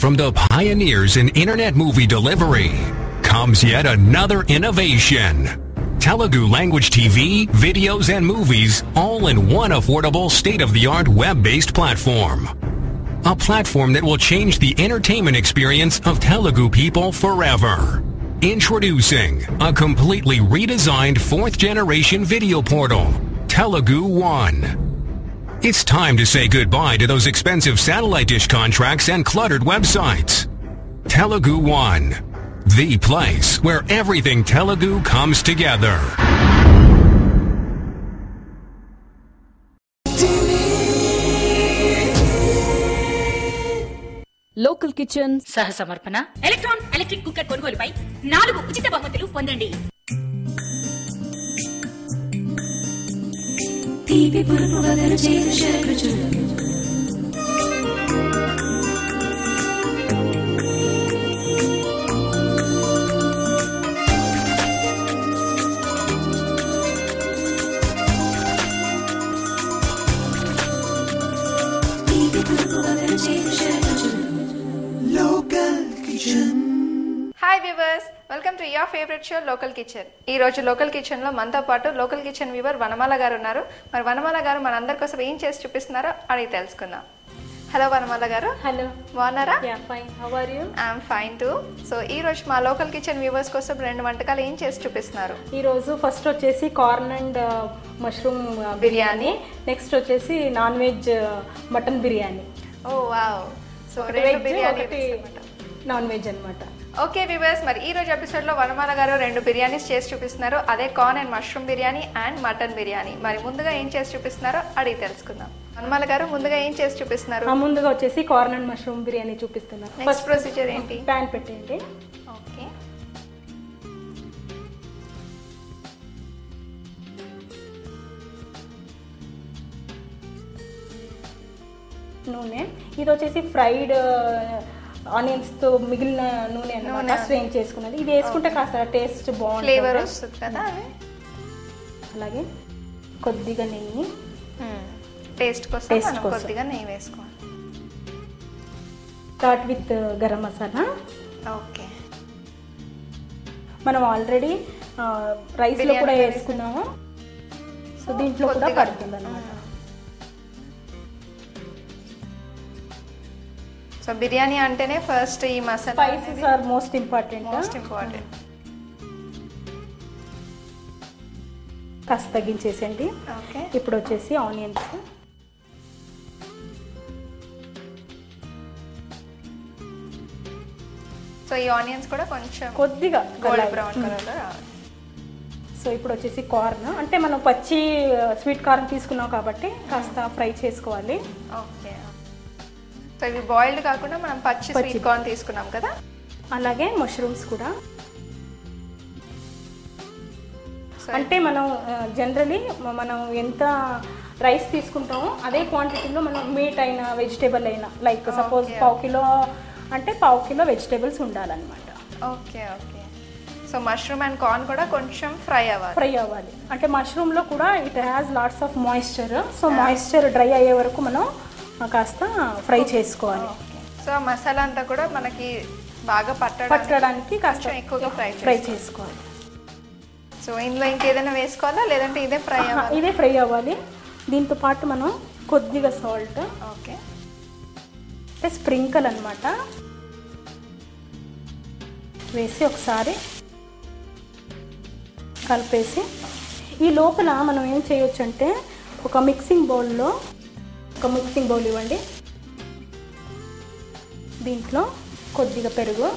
From the pioneers in internet movie delivery comes yet another innovation. Telugu language TV, videos and movies all in one affordable state-of-the-art web-based platform. A platform that will change the entertainment experience of Telugu people forever. Introducing a completely redesigned 4th generation video portal, Telugu One. It's time to say goodbye to those expensive satellite dish contracts and cluttered websites. Telugu One, the place where everything Telugu comes together. Local kitchen సహ సమర్పణ electric cooker కొనుగోలుపై 4 ఉచిత బహుమతులు పొందండి. తీపి పులుపు వగరు చేదు షర్బతు తీపి పులుపు వగరు చేదు షర్బతు local kitchen. Hi viewers, welcome to your favourite show local kitchen. ఈ రోజు లోకల్ కిచెన్ లో మనతో పాటు లోకల్ కిచెన్ వ్యూవర్ వనమాల గారు ఉన్నారు. మరి వనమాల గారు మనందరి కోసం ఏం చేసి చూపిస్తున్నారో అడిగి తెలుసుకుందాం. హలో వనమాల గారు. హలో, బాగున్నారా? Fine. How are you? I'm fine too. So ఈ రోజు మా లోకల్ కిచెన్ వ్యూవర్స్ కోసం 2 వంటకాలు ఏం చేసి చూపిస్తున్నారు? ఈ రోజు ఫస్ట్ వచ్చేసి corn and mushroom biryani, next వచ్చేసి నాన్ వెజ్ మటన్ బిర్యానీ. ఓ వావ్. సో నాన్ వెజ్ అన్నమాట. ఓకే వ్యూవర్స్, మరి ఈ రోజు ఎపిసోడ్ లో వనమాల గారు 2 బిర్యానీస్ చేసి చూపిస్తున్నారు. అదే corn and mushroom biryani and mutton biryani. మరి ముందుగా ఏం చేసి చూపిస్తున్నారో అడిగి తెలుసుకుందాం. వనమాల గారు ముందుగా ఏం చేసి చూపిస్తున్నారు? ముందుగా వచ్చేసి కార్న్ అండ్ మష్రూమ్ బిర్యానీ చూపిస్తున్నారు. ఫస్ట్ ప్రొసీజర్ ఏంటి? ప్యాన్ పెట్టేయండి. ఓకే. నూనె, ఇది వచ్చేసి ఫ్రైడ్ ఆనియన్స్ తో మిగిలిన నూనె అన్నమాట, స్ట్రెయిన్ చేసుకున్నది. ఇది వేసుకుంటే కాస్త టేస్ట్ బాగుంటుంది, ఫ్లేవర్ వస్తుంది కదా. అలాగే కొద్దిగా నెయ్యి, టేస్ట్ కోసం కొద్దిగా నెయ్యి వేసుకోవాలి. Start with garam masala. Okay. మనం ఆల్రెడీ రైస్ లో కూడా వేసుకున్నాము, సో దీంట్లో కూడా పడుతుంది అన్నమాట. సో బిర్యానీ అంటేనే ఫస్ట్ ఈ మసాలా, స్పైసెస్ ఆర్ మోస్ట్ ఇంపార్టెంట్. కాస్త తగ్గించేసేయండి. ఓకే. ఇప్పుడు వచ్చేసి ఆనియన్స్. సో ఈ ఆనియన్స్ కూడా కొంచెం కొద్దిగా గోల్డ్ బ్రౌన్ కలర్ లో రావాలి. సో ఇప్పుడు వచ్చేసి కార్న్, అంటే మనం పచ్చి స్వీట్ కార్న్ తీసుకున్నాం కాబట్టి కాస్త ఫ్రై చేసుకోవాలి. ఓకే. సో ఇవి బాయిల్డ్ కాకుండా మనం పచ్చి స్వీట్ కార్న్ తీసుకున్నాం కదా. అలాగే మష్రూమ్స్ కూడా. అంటే మనం జనరలీ మనం ఎంత రైస్ తీసుకుంటామో అదే క్వాంటిటీలో మనం మీట్ అయినా వెజిటేబుల్ అయినా, లైక్ సపోజ్ పావు కిలో అంటే పావు కిలో వెజిటేబుల్స్ ఉండాలన్నమాట. Okay okay. So mushroom and corn కూడా కొంచెం ఫ్రై అవ్వాలి. అంటే మష్రూమ్లో కూడా it has lots of moisture, so moisture dry అయ్యే వరకు మనం కాస్త ఫ్రై చేసుకోవాలి. సో మసాలా అంతా కూడా మనకి బాగా పట్టడానికి కాస్త ఎక్కువగా ఫ్రై చేసుకోవాలి. సో ఇందులో ఇంకేదైనా వేసుకోవాలా లేదంటే ఇదే ఫ్రై అవ్వాలి? ఇదే ఫ్రై అవ్వాలి. దీంతో పాటు మనం కొద్దిగా సాల్ట్, ఓకే, స్ప్రింకల్ అన్నమాట వేసి ఒకసారి కలిపేసి, ఈ లోపల మనం ఏం చేయొచ్చు అంటే ఒక మిక్సింగ్ బౌల్ ఇవ్వండి. దీంట్లో కొద్దిగా పెరుగు,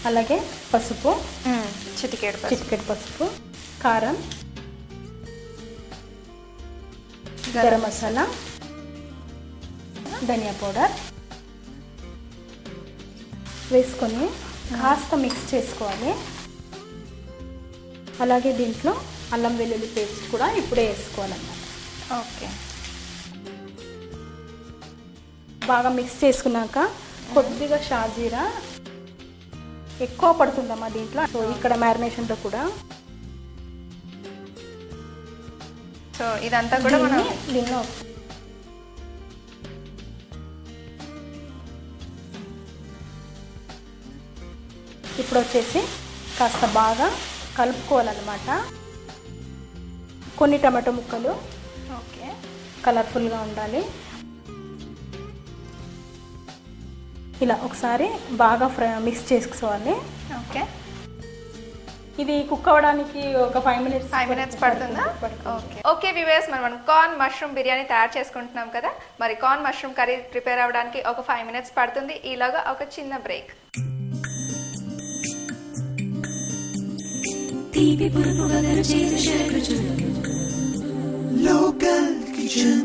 అలాగే పసుపు, చిటికెడు పసుపు, కారం, గరం మసాలా, ధనియా పౌడర్ వేసుకొని కాస్త మిక్స్ చేసుకోవాలి. అలాగే దీంట్లో అల్లం వెల్లుల్లి పేస్ట్ కూడా ఇప్పుడే వేసుకోవాలన్నమాట. ఓకే. బాగా మిక్స్ చేసుకున్నాక కొద్దిగా షాజీరా ఎక్కువ పడుతుందమ్మా దీంట్లో. సో ఇక్కడ మ్యారినేషన్తో కూడా సో ఇదంతా కూడా మనం దీనిలో ఇప్పుడు వచ్చేసి కాస్త బాగా కలుపుకోవాలన్నమాట. కొన్ని టమాటో ముక్కలు ఓకే, కలర్ఫుల్గా ఉండాలి. ఇలా ఒకసారి బాగా మిక్స్ చేసుకోవాలి. ఓకే, ఇది కుక్ అవ్వడానికి ఒక 5 minutes పడుతుందా? ఓకే ఓకే వ్యూవర్స్, మనం కార్న్ మష్రూమ్ బిర్యానీ తయారు చేసుకుంటున్నాం కదా, మరి కార్న్ మష్రూమ్ కర్రీ ప్రిపేర్ అవ్వడానికి ఒక 5 minutes పడుతుంది. ఈలోగా ఒక చిన్న break. Local Kitchen.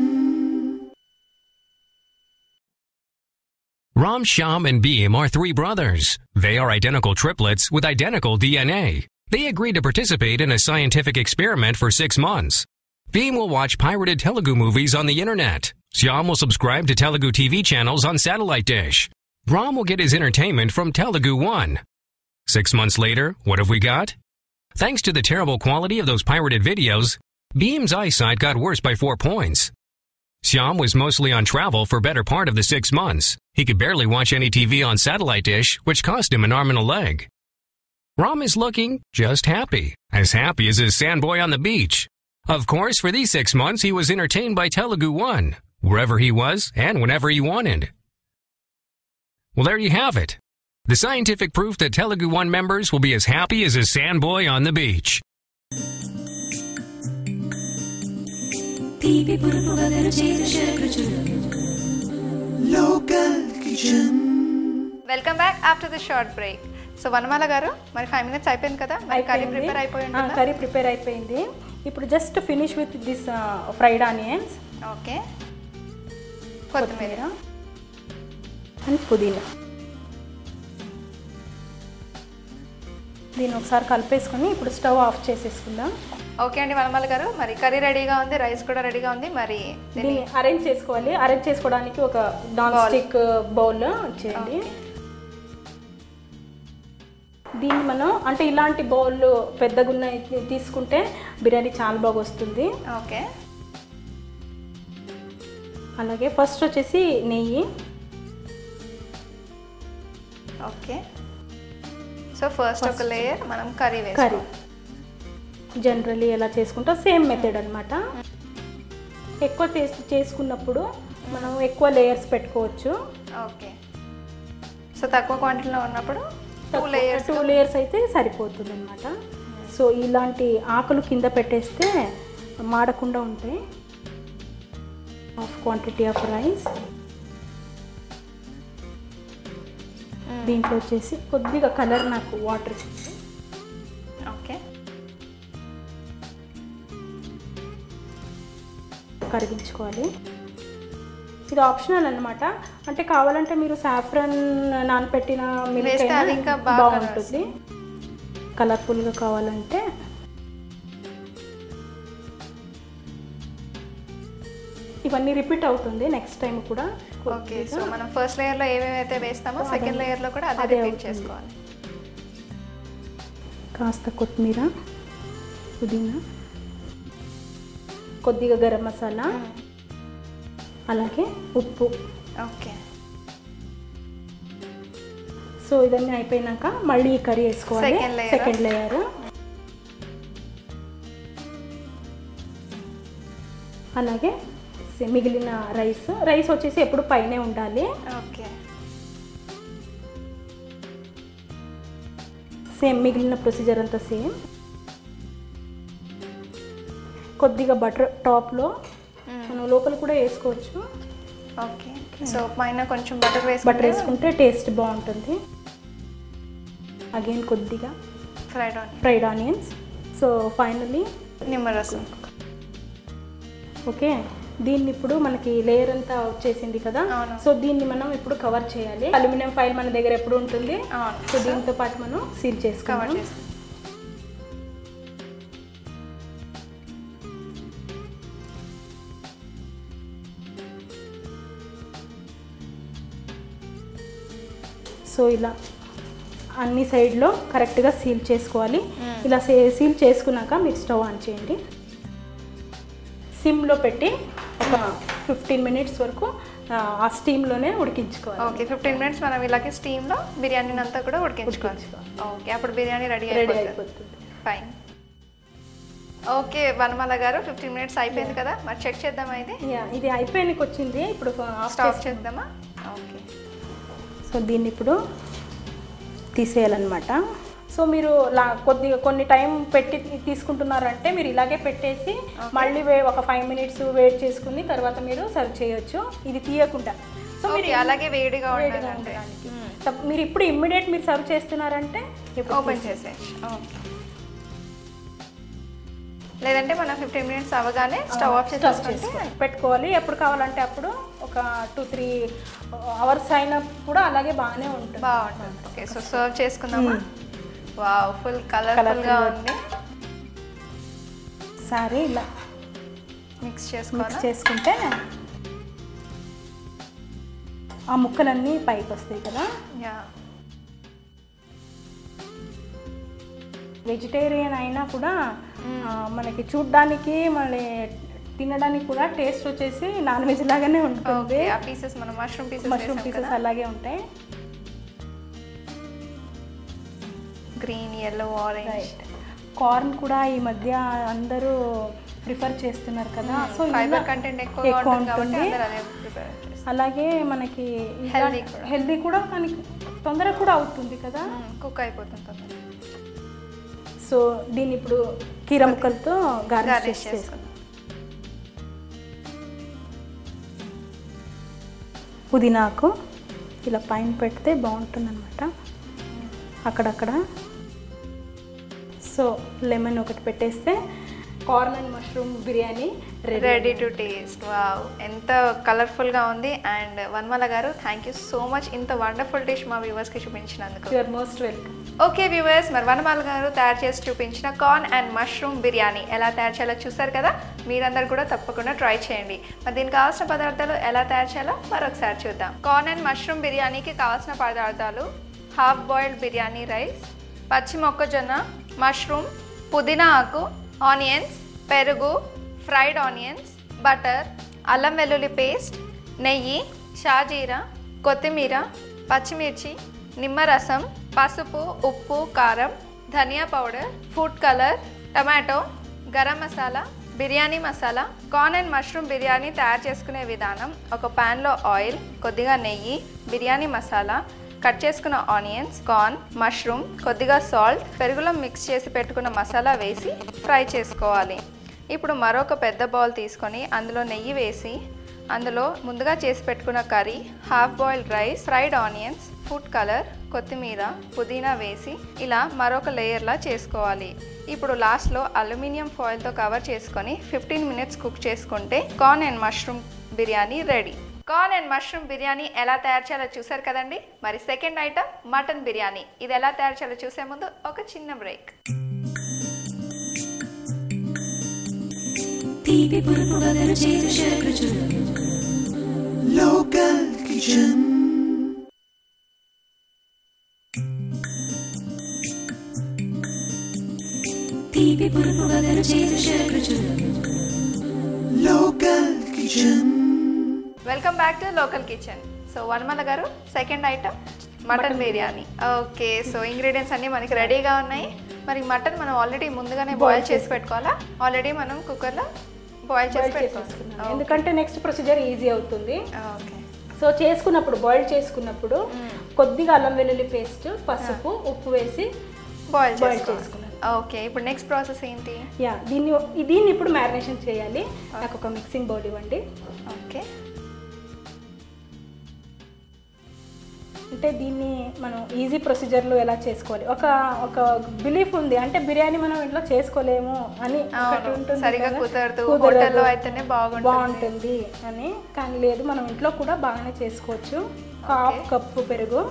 Ram, Shyam, and Beam are three brothers. They are identical triplets with identical DNA. They agreed to participate in a scientific experiment for 6 months. Beam will watch pirated Telugu movies on the internet. Shyam will subscribe to Telugu TV channels on satellite dish. Ram will get his entertainment from Telugu One. 6 months later, what have we got? Thanks to the terrible quality of those pirated videos, Beam's eyesight got worse by 4 points. Shyam was mostly on travel for better part of the 6 months. He could barely watch any TV on satellite dish, which cost him an arm and a leg. Ram is looking just happy as his sandboy on the beach. Of course, for these 6 months, he was entertained by Telugu One, wherever he was and whenever he wanted. Well, there you have it. The scientific proof that Telugu One members will be as happy as a sandboy on the beach. Local Kitchen. Welcome back after the short break. So Vanamala గారు, మరి 5 minutes అయిపోయింది కదా, మరి curry prepare అయిపోయింది. Curry prepare అయిపోయింది. ఇప్పుడు just finish with this fried onions. Okay, కొత్తిమీర and పుదీనా. దీన్ని ఒకసారి కలిపేసుకొని ఇప్పుడు స్టవ్ ఆఫ్ చేసేసుకుందాం. ఓకే అండి వనమాల గారు, మరి కర్రీ రెడీగా ఉంది, రైస్ కూడా రెడీగా ఉంది. మరి దీన్ని అరేంజ్ చేసుకోవాలి. అరేంజ్ చేసుకోవడానికి ఒక నాన్ స్టిక్ బౌల్ చేయండి. దీన్ని మనం అంటే ఇలాంటి బౌల్ పెద్దగా ఉన్న తీసుకుంటే బిర్యానీ చాలా బాగా వస్తుంది. ఓకే, అలాగే ఫస్ట్ వచ్చేసి నెయ్యి. ఓకే, సో ఫస్ట్ ఒక లేయర్ మనం కర్రీ జనరల్లీ ఎలా చేసుకుంటాం సేమ్ మెథడ్ అనమాట. ఎక్కువ చేసుకున్నప్పుడు మనం ఎక్కువ లేయర్స్ పెట్టుకోవచ్చు. ఓకే, సో తక్కువ క్వాంటిటీలో ఉన్నప్పుడు 2 లేయర్స్ అయితే సరిపోతుంది అనమాట. సో ఇలాంటి ఆకులు కింద పెట్టేస్తే మాడకుండా ఉంటాయి. Half quantity of rice. దీంట్లో వచ్చేసి కొద్దిగా కలర్ నాకు వాటర్ ఇచ్చింది. ఓకే, కరిగించుకోవాలి. ఇది ఆప్షనల్ అనమాట. అంటే కావాలంటే మీరు సాఫ్రన్ నానపెట్టిన మిల్క్ ఇంకా బాగుంటుంది. కలర్ఫుల్గా కావాలంటే ఇవన్నీ రిపీట్ అవుతుంది నెక్స్ట్ టైం కూడా. ఓకే, సో మనం ఫస్ట్ లేయర్ లో ఏమేమైతే వేస్తామో సెకండ్ లేయర్ లో కూడా అదే రిపీట్ చేసుకోవాలి. కాస్త కొత్తిమీర, పుదీనా, కొద్దిగా గరం మసాలా, అలాగే ఉప్పు. ఓకే, సో ఇదన్నీ అయిపోయినాక మళ్ళీ కర్రీ వేసుకోవాలి. Second layer. అలాగే మిగిలిన రైస్ వచ్చేసి ఎప్పుడు పైనే ఉండాలి. ఓకే, సేమ్ మిగిలిన ప్రొసీజర్ అంతా సేమ్. కొద్దిగా బటర్ టాప్లో మనం లోపల కూడా వేసుకోవచ్చు. ఓకే, సో పైన కొంచెం బటర్ వేసుకుంటే టేస్ట్ బాగుంటుంది. అగైన్ కొద్దిగా ఫ్రైడ్ ఆనియన్స్. సో ఫైనలీ నిమ్మరసం. ఓకే, దీన్ని ఇప్పుడు మనకి లేయర్ అంతా వచ్చేసింది కదా. సో దీన్ని మనం ఇప్పుడు కవర్ చేయాలి. అల్యూమినియం ఫైల్ మన దగ్గర ఎప్పుడు ఉంటుంది. సో దీంతో పాటు మనం సీల్ చేసుకోవాలి. సో ఇలా అన్ని సైడ్లో కరెక్ట్గా సీల్ చేసుకోవాలి. ఇలా సీల్ చేసుకున్నాక మీరు స్టవ్ ఆన్ చేయండి. సిమ్లో పెట్టి ఒక 15 minutes వరకు ఆ స్టీమ్లోనే ఉడికించుకోవాలి. ఓకే 15 మినిట్స్ మనం ఇలాగే స్టీమ్లో బిర్యానీని అంతా కూడా ఉడికించుకోవాలి. ఓకే అప్పుడు బిర్యానీ రెడీ అయిపోతుంది. ఫైన్. ఓకే వనమాల గారు 15 మినిట్స్ అయిపోయింది కదా, మరి చెక్ చేద్దామా? ఇది అయిపోయానికి వచ్చింది. ఇప్పుడు స్టాప్ చేద్దామా? ఓకే. సో దీన్ని ఇప్పుడు తీసేయాలన్నమాట. సో మీరు కొన్ని టైం పెట్టి తీసుకుంటున్నారంటే మీరు ఇలాగే పెట్టేసి మళ్ళీ ఒక 5 మినిట్స్ వెయిట్ చేసుకుని తర్వాత మీరు సర్వ్ చేయొచ్చు, ఇది తీయకుండా. సో మీరు అలాగే వేడిగా ఉండడానికి మీరు ఇప్పుడు ఇమ్మీడియట్ మీరు సర్వ్ చేస్తున్నారంటే ఓపెన్ చేసేయచ్చు. ఓకే. లేదంటే మనం 15 మినిట్స్ అవగానే స్టవ్ ఆఫ్ చేసి పెట్టుకోవాలి. ఎప్పుడు కావాలంటే అప్పుడు ఒక 2-3 అవర్స్ అయినా కూడా అలాగే బాగుంటుంది. ఓకే సో సర్వ్ చేసుకుందామా? వావ్ ఫుల్ కలర్ఫుల్గా ఉంది. సారీ ఇలా మిక్స్ చేసుకుంటే ఆ ముక్కలన్నీ పైకి వస్తాయి కదా. వెజిటేరియన్ అయినా కూడా మనకి చూడ్డానికి మళ్ళీ తినడానికి కూడా టేస్ట్ వచ్చేసి నాన్ వెజ్ లాగానే ఉంటుంది. మష్రూమ్ పీసెస్ అలాగే ఉంటాయి. Green, yellow, orange. కార్న్ కూడా ఈ మధ్య అందరూ ప్రిఫర్ చేస్తున్నారు కదా. సో ఫైబర్ కంటెంట్ ఎక్కువ ఉంటుంది. అలాగే మనకి హెల్దీ కూడా, కానీ తొందరగా కూడా అవుతుంది కదా, కుక్ అయిపోతుంది. సో దీన్ని ఇప్పుడు కీరా ముక్కలతో గార్నిష్ చేసుకుందాం. పుదీనాకు ఇలా పైన పెడితే బాగుంటుంది అనమాట అక్కడక్కడ. సో లెమన్ ఒకటి పెట్టేస్తే corn and mushroom biryani ready to taste. Wow ఎంత కలర్ఫుల్గా ఉంది. అండ్ వనమాల గారు థ్యాంక్ యూ సో మచ్ ఇంత వండర్ఫుల్ డిష్ మా వ్యూవర్స్కి చూపించినందుకు. You are most welcome. Okay viewers, మరి వనమాల గారు తయారు చేసి చూపించిన కార్న్ అండ్ మష్రూమ్ బిర్యానీ ఎలా తయారు చేయాలో చూసారు కదా. మీరందరూ కూడా తప్పకుండా ట్రై చేయండి. మరి దీనికి కావాల్సిన పదార్థాలు ఎలా తయారు చేయాలో మరొకసారి చూద్దాం. కార్న్ అండ్ మష్రూమ్ బిర్యానీకి కావాల్సిన పదార్థాలు: హాఫ్ బాయిల్డ్ బిర్యానీ రైస్, పచ్చి మొక్కజొన్న, మష్రూమ్, పుదీనా ఆకు, ఆనియన్స్, పెరుగు, ఫ్రైడ్ ఆనియన్స్, బటర్, అల్లం వెల్లుల్లి పేస్ట్, నెయ్యి, షాజీరా, కొత్తిమీర, పచ్చిమిర్చి, నిమ్మరసం, పసుపు, ఉప్పు, కారం, ధనియా powder, food colour, tomato, garam masala, biryani masala. Corn and mushroom biryani తయారు చేసుకునే విధానం: ఒక ప్యాన్లో ఆయిల్, కొద్దిగా నెయ్యి, బిర్యానీ మసాలా, కట్ చేసుకున్న ఆనియన్స్, కార్న్, మష్రూమ్, కొద్దిగా సాల్ట్, పెరుగులో మిక్స్ చేసి పెట్టుకున్న మసాలా వేసి ఫ్రై చేసుకోవాలి. ఇప్పుడు మరొక పెద్ద బౌల్ తీసుకొని అందులో నెయ్యి వేసి అందులో ముందుగా చేసి పెట్టుకున్న curry, half boiled rice, fried onions, food colour, కొత్తిమీర, పుదీనా వేసి ఇలా మరొక లేయర్లా చేసుకోవాలి. ఇప్పుడు లాస్ట్లో అల్యూమినియం ఫాయిల్తో కవర్ చేసుకొని 15 మినిట్స్ కుక్ చేసుకుంటే corn and mushroom biryani ready. Corn and mushroom biryani ఎలా తయారు చేయాలో చూసారు కదండి. మరి సెకండ్ ఐటమ్ మటన్ బిర్యానీ. ఇది ఎలా తయారు చేయాలో చూసే ముందు ఒక చిన్న break. Local Kitchen. Local Kitchen. Welcome back to local kitchen. So Vanamala గారు second item mutton biryani. Okay so ingredients అన్నీ మనకి రెడీగా ఉన్నాయి. మరి మటన్ మనం ఆల్రెడీ ముందుగానే బాయిల్ చేసి పెట్టుకోవాలా? ఆల్రెడీ మనం కుక్కర్లో బాయిల్ చేసి పెట్టుకోవాలి, ఎందుకంటే నెక్స్ట్ ప్రొసీజర్ ఈజీ అవుతుంది. ఓకే సో చేసుకున్నప్పుడు బాయిల్ చేసుకున్నప్పుడు కొద్దిగా అల్లం వెల్లుల్లి పేస్ట్, పసుపు, ఉప్పు వేసి బాయిల్ చేసుకున్నాం. ఓకే ఇప్పుడు నెక్స్ట్ ప్రాసెస్ ఏంటి? దీన్ని ఇప్పుడు మ్యారినేషన్ చేయాలి. నాకు ఒక మిక్సింగ్ బౌల్ ఇవ్వండి. ఓకే అంటే దీన్ని మనం ఈజీ ప్రొసీజర్లో ఎలా చేసుకోవాలి, ఒక బిలీఫ్ ఉంది. అంటే బిర్యానీ మనం ఇంట్లో చేసుకోలేము అని ఒకటి ఉంటుంది, సరిగా కుదరదు, హోటల్లో అయితేనే బాగుంటుంది అని. కానీ లేదు, మనం ఇంట్లో కూడా బాగానే చేసుకోవచ్చు. హాఫ్ కప్పు పెరుగు,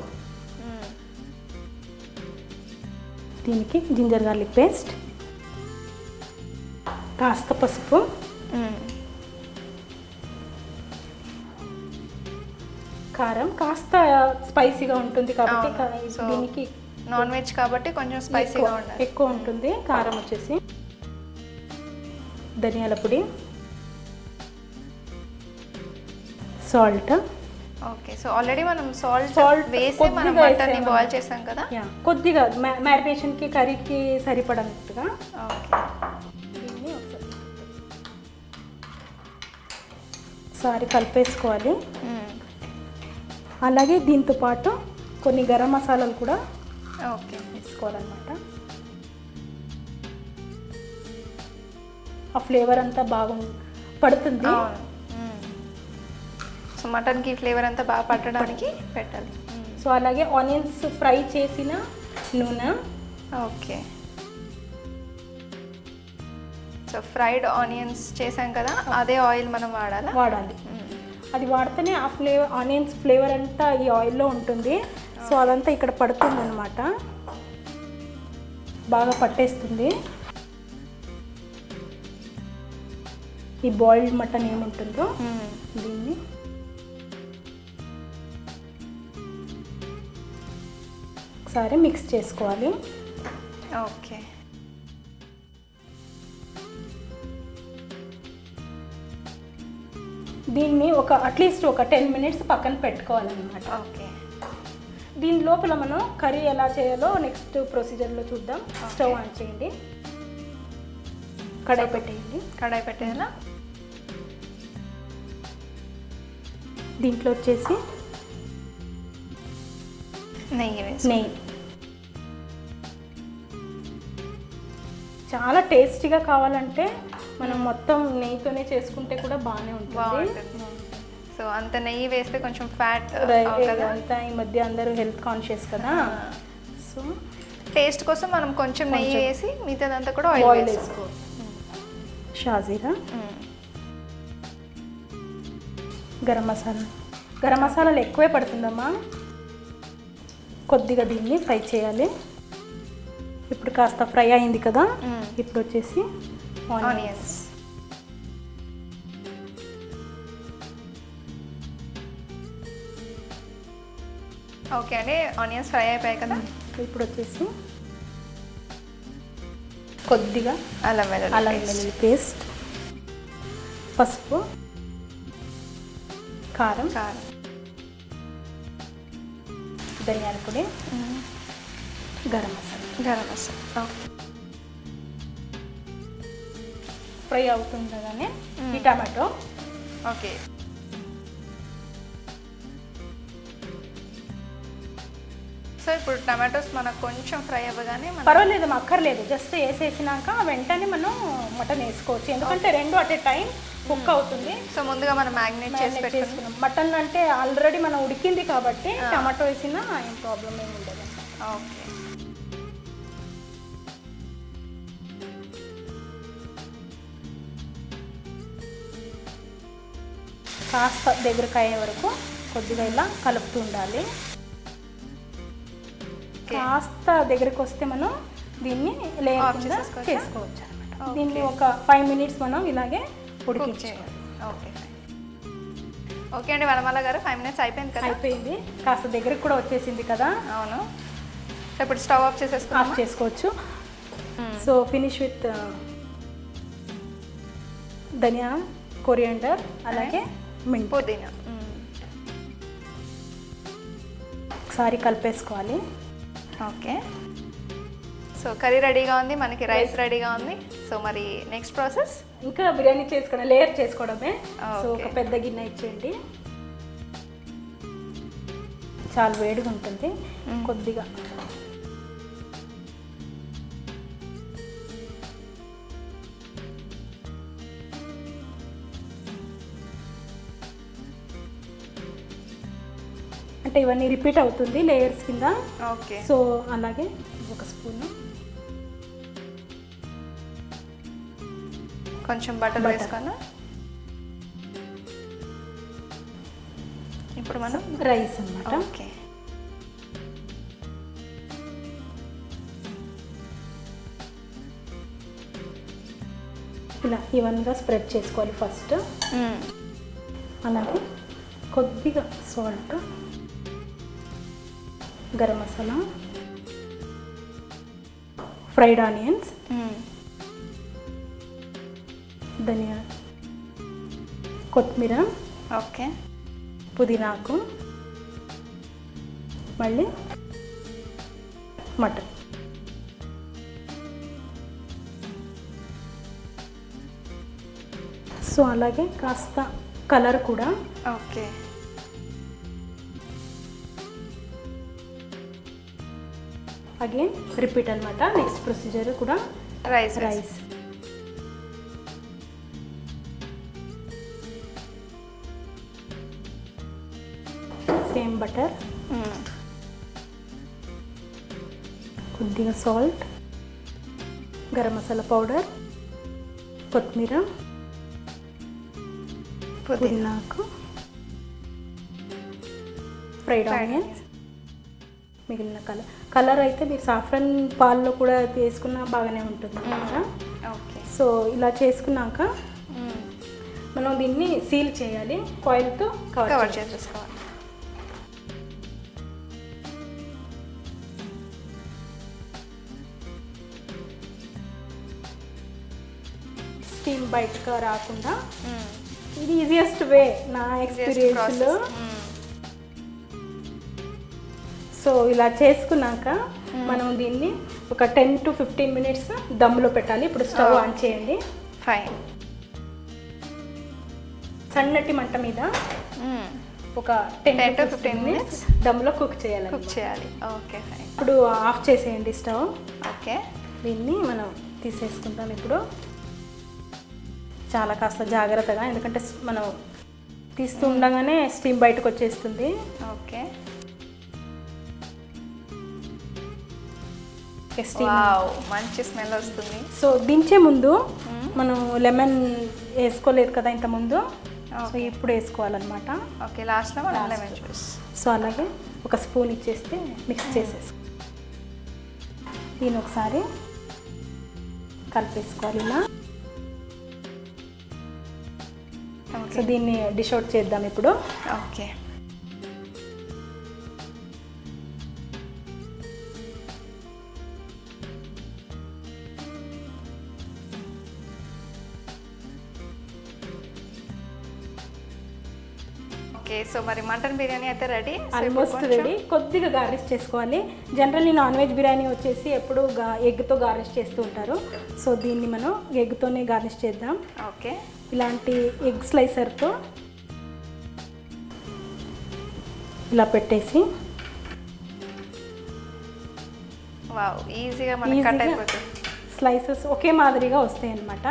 దీనికి జింజర్ గార్లిక్ పేస్ట్, కాస్త పసుపు, కారం, కాస్త స్పైసీగా ఉంటుంది కాబట్టి దీనికి నాన్ వెజ్ కాబట్టి కొంచెం స్పైసీగా ఎక్కువ ఉంటుంది. కారం వచ్చేసి ధనియాల పొడి. So salt. Okay, so already మనం సాల్ట్ Salt వేసి మనం కొద్దిగా మటన్ని వేసాము. బాయిల్ చేసాం కదా. కొద్దిగా మ్యారినేషన్కి కర్రీకి సరిపడినట్టుగా ఓకే, దీన్ని ఒకసారి కలిపేసుకోవాలి. అలాగే దీంతో పాటు కొన్ని గరం మసాలాలు కూడా ఓకే వేసుకోవాలన్నమాట. ఆ ఫ్లేవర్ అంతా బాగా పడుతుంది. సో మటన్కి ఫ్లేవర్ అంతా బాగా పట్టడానికి పెట్టాలి. సో అలాగే ఆనియన్స్ ఫ్రై చేసిన నూనె. ఓకే, సో ఫ్రైడ్ ఆనియన్స్ చేసాం కదా, అదే ఆయిల్ మనం వాడాలి. అది వాడితేనే ఆ ఫ్లేవర్, ఆనియన్స్ ఫ్లేవర్ అంతా ఈ ఆయిల్లో ఉంటుంది. సో అదంతా ఇక్కడ పడుతుంది అనమాట, బాగా పట్టేస్తుంది. ఈ బాయిల్డ్ మటన్ ఏముంటుందో దీన్ని ఒకసారి మిక్స్ చేసుకోవాలి. ఓకే, దీన్ని అట్లీస్ట్ ఒక 10 minutes పక్కన పెట్టుకోవాలన్నమాట. ఓకే, దీని లోపల మనం కర్రీ ఎలా చేయాలో నెక్స్ట్ ప్రొసీజర్లో చూద్దాం. స్టవ్ ఆన్ చేయండి, కడాయి పెట్టేయండి. కడాయి పెట్టేయాలా? దీంట్లో వచ్చేసి నెయ్యి. చాలా టేస్టీగా కావాలంటే మనం మొత్తం నెయ్యితోనే చేసుకుంటే కూడా బాగానే ఉంటుంది. సో అంత నెయ్యి వేస్తే కొంచెం ఫ్యాట్ అంతా ఈ మధ్య అందరూ హెల్త్ కాన్షియస్ కదా. సో టేస్ట్ కోసం మనం కొంచెం నెయ్యి వేసి మిగతాదంతా కూడా ఆయిల్ వేసుకో. షాజీరా, గరం మసాలాలు ఎక్కువే పడుతుందమ్మా. కొద్దిగా దీన్ని ఫ్రై చేయాలి. ఇప్పుడు కాస్త ఫ్రై అయింది కదా, ఇప్పుడు వచ్చేసి ఆనియన్స్. ఓకే అండి, ఆనియన్స్ ఫ్రై అయిపోయాయి కదా. ఇప్పుడు వచ్చేసి కొద్దిగా అల్లం వెల్లుల్లి పేస్ట్, పసుపు, కారం, ధనియాల పొడి, గరం మసాలా. ఫ్రై అవుతుండగానే ఈ టమాటో. ఓకే, సో ఇప్పుడు టమాటోస్ మనకు కొంచెం ఫ్రై అవ్వగానే పర్వాలేదు, అక్కర్లేదు, జస్ట్ వేసేసినాక వెంటనే మనం మటన్ వేసుకోవచ్చు. ఎందుకంటే రెండు అట్ ఏ టైం కుక్ అవుతుంది. సో ముందుగా మనం మ్యాగ్నేట్ చేసి పెట్టుకున్నాం. మటన్ అంటే ఆల్రెడీ మనం ఉడికింది కాబట్టి టమాటో వేసినా ఏం ప్రాబ్లం ఏమి ఉండదు. ఓకే, కాస్త దగ్గరకు అయ్యే వరకు కొద్దిగా ఇలా కలుపుతూ ఉండాలి. కాస్త దగ్గరకు వస్తే మనం దీన్ని లేయర్ కింద చేసుకోవచ్చు అనమాట. దీన్ని ఒక 5 minutes మనం ఇలాగే ఉడికించాలి. ఓకే ఓకే అండి వనమాల గారు, 5 minutes అయిపోయింది కదా? అయిపోయింది, కాస్త దగ్గరకు కూడా వచ్చేసింది కదా. అవును, ఇప్పుడు స్టవ్ ఆఫ్ చేసుకోవచ్చు. సో ఫినిష్ విత్ ధనియా, కొరియాండర్, అలాగే మింట్, పుదీనా. ఒకసారి కలిపేసుకోవాలి. ఓకే, సో కర్రీ రెడీగా ఉంది, మనకి రైస్ రెడీగా ఉంది. సో మరి నెక్స్ట్ ప్రాసెస్ ఇంకా బిర్యానీ చేసుకోవడం, లేయర్ చేసుకోవడమే. సో ఒక పెద్ద గిన్నె ఇచ్చేయండి, చాలా వేడిగా ఉంటుంది. కొద్దిగా అంటే ఇవన్నీ రిపీట్ అవుతుంది లేయర్స్ కింద. ఓకే, సో అలాగే ఒక స్పూన్ కొంచెం బటర్ వేసుకొని ఇప్పుడు మనం రైస్ అన్నమాట. ఓకే, ఇలా ఈవెన్గా స్ప్రెడ్ చేసుకోవాలి ఫస్ట్. అలాగే కొద్దిగా salt, garam masala, fried onions, ధనియా, కొత్తిమీర, ఓకే, పుదీనాకు, మళ్ళీ మటన్. సో అలాగే కాస్త కలర్ కూడా. ఓకే. అగైన్ రిపీట్ అనమాట. నెక్స్ట్ ప్రొసీజర్ కూడా రైస్ సేమ్ బటర్, కొద్దిగా సాల్ట్, గరం మసాలా పౌడర్, కొత్తిమీర, పుదీనాకు, ఫ్రైడ్ ఆనియన్స్, మిగిలిన కలర్ అయితే మీరు సాఫ్రన్ పాల్లో కూడా వేసుకున్నా బాగానే ఉంటుంది అన్నమాట. ఓకే. సో ఇలా చేసుకున్నాక మనం దీన్ని సీల్ చేయాలి, కాయిల్తో కవర్ చేసేసుకోవాలి. స్టీమ్ బయటకు రాకుండా ఇది ఈజియెస్ట్ వే నా ఎక్స్పీరియన్స్లో. సో ఇలా చేసుకున్నాక మనం దీన్ని ఒక 10 to 15 minutes దమ్ములో పెట్టాలి. ఇప్పుడు స్టవ్ ఆన్ చేయండి. ఫైన్. సన్నటి మంట మీద ఒక 10 to 15 minutes దమ్ములో కుక్ చేయాలి. Okay fine. ఇప్పుడు ఆఫ్ చేసేయండి స్టవ్. ఓకే. దీన్ని మనం తీసేసుకుంటాం ఇప్పుడు. చాలా కాస్త జాగ్రత్తగా, ఎందుకంటే మనం తీస్తూ ఉండగానే స్టీమ్ బయటకు వచ్చేస్తుంది. ఓకే. మంచి స్మెల్ వస్తుంది. సో దించే ముందు మనం లెమన్ వేసుకోలేదు కదా ఇంత ముందు, సో ఇప్పుడు వేసుకోవాలన్నమాట. ఓకే. లాస్ట్లో మనం లెమన్ జ్యూస్. సో అలాగే ఒక స్పూన్ ఇచ్చేస్తే మిక్స్ చేసేసుకో. దీన్ని ఒకసారి కలిపేసుకోవాలి ఇలా. సో దీన్ని డిష్ అవుట్ చేద్దాం ఇప్పుడు. ఓకే. ఓకే. సో మరి మటన్ బిర్యానీ అయితే రెడీ, ఆల్మోస్ట్ రెడీ. కొద్దిగా గార్నిష్ చేసుకోవాలి. జనరల్లీ నాన్ వెజ్ బిర్యానీ వచ్చేసి ఎప్పుడు ఎగ్తో గార్నిష్ చేస్తూ ఉంటారు. సో దీన్ని మనం ఎగ్తోనే గార్నిష్ చేద్దాం. ఓకే. ఇలాంటి ఎగ్ స్లైసర్తో ఇలా పెట్టేసి ఈజీగా మనకి కట్ అయిపోతుంది. స్లైసెస్ ఒకే మాదిరిగా వస్తాయి అన్నమాట.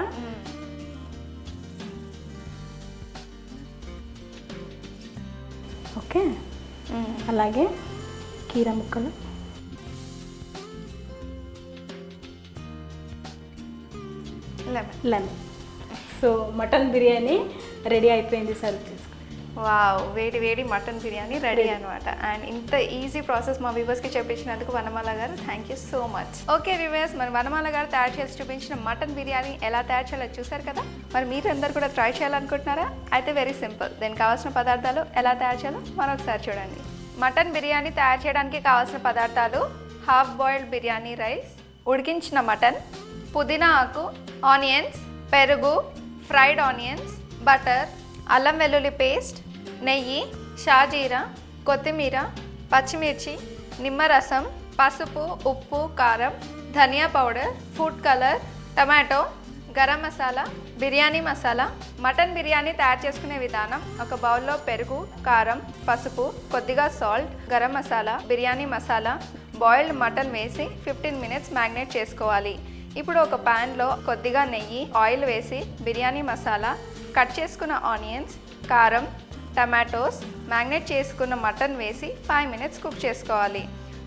ఓకే. అలాగే కీర ముక్కలు, lemon. So mutton biryani ready అయిపోయింది. సర్వ్ చేసుకోండి. వేడి వేడి మటన్ బిర్యానీ రెడీ అనమాట. అండ్ ఇంత ఈజీ ప్రాసెస్ మా వ్యూవర్స్కి చెప్పించినందుకు వనమాల గారు thank you so much. Okay viewers, మరి వనమాల గారు తయారు చేసి చూపించిన మటన్ బిర్యానీ ఎలా తయారు చేయాలో చూసారు కదా. మరి మీరు అందరు కూడా ట్రై చేయాలనుకుంటున్నారా? అయితే వెరీ సింపుల్. దీనికి కావాల్సిన పదార్థాలు ఎలా తయారు చేయాలో మరొకసారి చూడండి. మటన్ బిర్యానీ తయారు చేయడానికి కావాల్సిన పదార్థాలు: హాఫ్ బాయిల్డ్ బిర్యానీ రైస్, ఉడికించిన మటన్, పుదీనా ఆకు, ఆనియన్స్, పెరుగు, ఫ్రైడ్ ఆనియన్స్, బటర్, అల్లం వెల్లుల్లి పేస్ట్, నెయ్యి, షాజీరా, కొత్తిమీర, పచ్చిమిర్చి, నిమ్మరసం, పసుపు, ఉప్పు, కారం, ధనియా powder, food colour, tomato, garam masala, biryani masala. Mutton biryani తయారు చేసుకునే విధానం: ఒక బౌల్లో పెరుగు, కారం, పసుపు, కొద్దిగా salt, garam masala, biryani masala, boiled mutton వేసి 15 minutes మ్యారినేట్ చేసుకోవాలి. ఇప్పుడు ఒక ప్యాన్లో కొద్దిగా నెయ్యి, ఆయిల్ వేసి బిర్యానీ మసాలా, కట్ చేసుకున్న ఆనియన్స్, కారం, టమాటోస్, మ్యారినేట్ చేసుకున్న మటన్ వేసి 5 minutes కుక్ చేసుకోవాలి.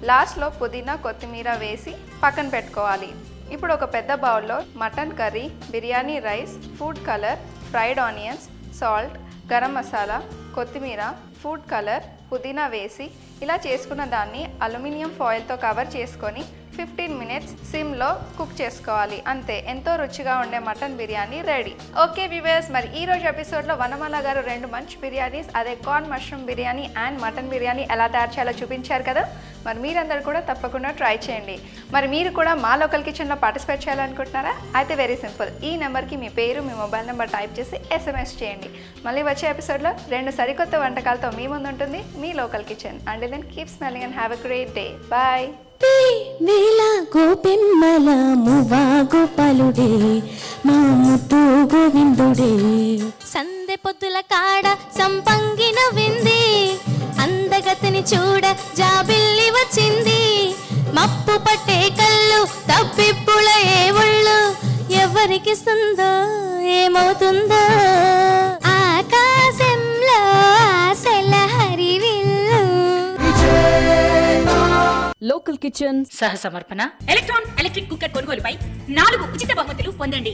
లాస్ట్లో పుదీనా, కొత్తిమీర వేసి పక్కన పెట్టుకోవాలి. ఇప్పుడు ఒక పెద్ద బౌల్లో mutton curry, biryani rice, food colour, fried onions, salt, garam masala, కొత్తిమీర, ఫుడ్ కలర్, పుదీనా వేసి ఇలా చేసుకున్న దాన్ని అల్యూమినియం ఫాయిల్తో కవర్ చేసుకొని 15 minutes సిమ్లో కుక్ చేసుకోవాలి. అంతే, ఎంతో రుచిగా ఉండే mutton biryani ready. Okay viewers, మరి ఈ రోజు ఎపిసోడ్లో వనమాల గారు 2 మంచి బిర్యానీస్, అదే corn mushroom biryani and mutton biryani ఎలా తయారు చేయాలో చూపించారు కదా. మరి మీరందరూ కూడా తప్పకుండా ట్రై చేయండి. మరి మీరు కూడా మా లోకల్ కిచెన్లో పార్టిసిపేట్ చేయాలనుకుంటున్నారా? అయితే వెరీ సింపుల్, ఈ నెంబర్కి మీ పేరు, మీ మొబైల్ నెంబర్ టైప్ చేసి SMS చేయండి. మళ్ళీ వచ్చే ఎపిసోడ్లో 2 సరికొత్త వంటకాలతో మీ ముందు ఉంటుంది మీ local kitchen. And then keep smelling and have a great day. Bye. వేళ గోపెమ్మల మువ్వా గోపాలుడే మా ముద్దు గోవిందుడే. సందె పొద్దుల కాడ సంపంగిన వింది, అందగతిని చూడ జాబిల్లి వచ్చింది. మప్పు పట్టే కళ్ళు తప్పిప్పుల ఏ ఒళ్ళు, ఎవరికి సుందో ఏమవుతుందో. ఆకాశంలో ఆశల హరివిల్లు. లోకల్ కిచెన్ సహ సమర్పణ ఎలక్ట్రాన్ ఎలక్ట్రిక్ కుక్కర్ కొనుగోలుపై 4 ఉచిత బహుమతులు పొందండి.